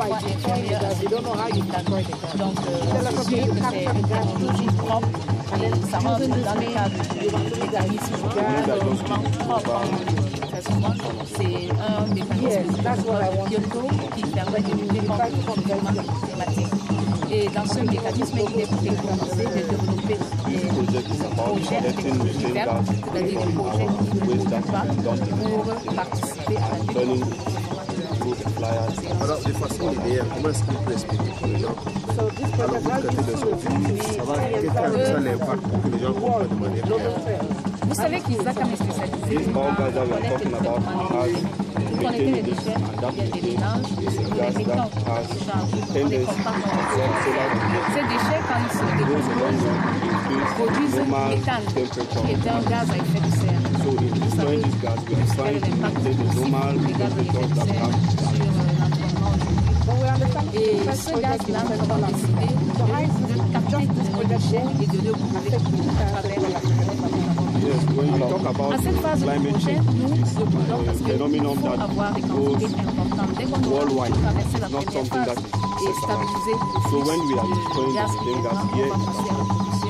fois inférieur à celui du méthane. Donc, c'est sûr que c'est une technologie propre et ça rentre dans le cadre du mécanisme de développement propre. C'est un mécanisme de Kyoto qui permet de lutter contre le changement climatique. Et dans ce mécanisme, il est préconisé de développer des projets universitaires, c'est-à-dire des projets pour participer à la lutte. Alors, de façon idéale, comment est-ce qu'on peut expliquer pour les gens alors vous traitez des sorties, ça va quel est l'impact pour que les gens comprennent de manière claire? Vous savez qu'Isakam est spécialisé dans connaître le traitement des déchets. Vous connaissez les déchets, il y a des mélanges, nous les mettons en charge, on les compare. Ces déchets, quand ils se décomposent, produisent du méthane, qui est un gaz à effet de serre. Vous savez quel est l'impact des gaz à effet de serre sur l'environnement aujourd'hui. Et ce gaz-là, nous avons décidé de capter nos déchets et de le brûler à travers la à cette phase du projet, nous demandons parce qu'il faut avoir des quantités importantes. Dès qu'on aura traversé la première phase et stabilisé le gaz qui va passer à la production.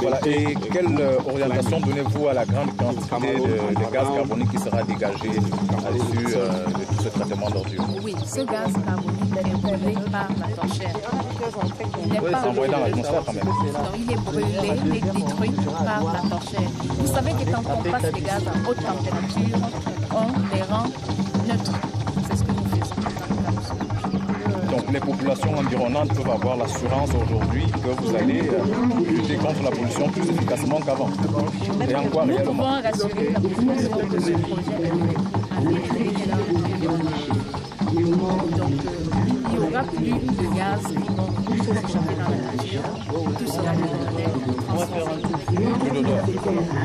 Voilà. Et quelle orientation donnez-vous à la grande quantité de gaz carbonique qui sera dégagé à l'issue de tout ce traitement d'ordures? Oui, ce gaz carbonique est brûlé par la torchère. Il n'est pas envoyé dans l'atmosphère quand même. Non, il est brûlé et détruit par la torchère. Vous savez que quand on passe les gaz à haute température, on les rend neutres. C'est ce que nous faisons dans le cas. Donc les populations environnantes peuvent avoir l'assurance aujourd'hui que vous allez lutter contre la pollution plus efficacement qu'avant. Et en quoi nous réellement? pouvons rassurer la population que ce projet est à donc il n'y aura plus de gaz qui vont s'échapper dans la nature. Tout cela est transformé.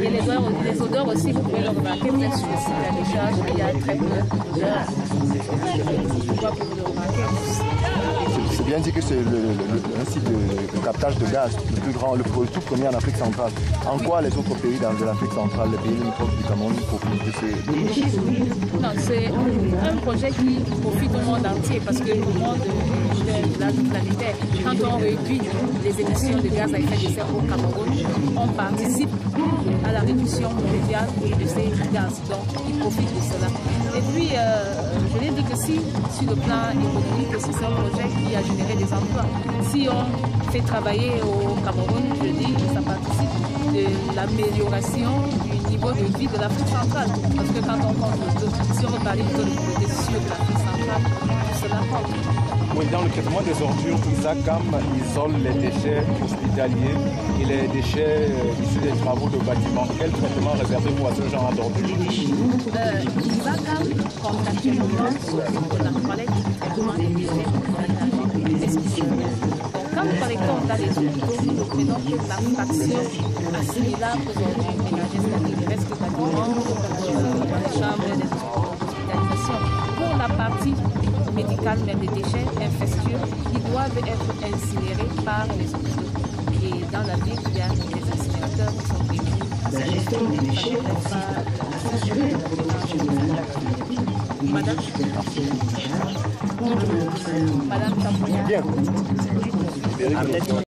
Et les odeurs aussi, vous pouvez le remarquer, bien sûr, si la décharge, il y a très peu d'odeurs. C'est bien dit que c'est un site de captage de gaz, le plus grand, le tout premier en Afrique centrale. En quoi les autres pays de l'Afrique centrale, les pays limitrophes du Cameroun, profitent de ces... Non, c'est un projet qui profite au monde entier parce que le monde de la vie planétaire, quand on réduit les émissions de gaz à effet de serre au Cameroun, on participe à la réduction mondiale de ces gaz. Donc, ils profitent de cela. Et puis, je l'ai dit que si, sur le plan économique, c'est un projet qui a généré des emplois. Si on fait travailler au Cameroun, je dis que ça participe de l'amélioration du niveau de vie de l'Afrique centrale. Parce que quand on compte, si on veut parler de pauvreté sur l'Afrique centrale, cela compte. Oui, dans le traitement des ordures, Isakam isole les déchets hospitaliers et les déchets issus des travaux de bâtiments. Quel traitement réservez-vous à ce genre d'ordures? Isakam compte actuellement sur la collecte du traitement des déchets ménagers. Quand nous collectons dans les hôpitaux, nous prenons la fraction assimilable aux ordures ménagères, c'est-à-dire les restes de bâtiments, dans les chambres des hospitalisations. Pour la partie médicale, même des déchets infectieux, qui doivent être incinérés par les hôpitaux. Et dans la ville, il y a des incinérateurs qui sont prévus à cette gestion. Madame Campoya. Bien.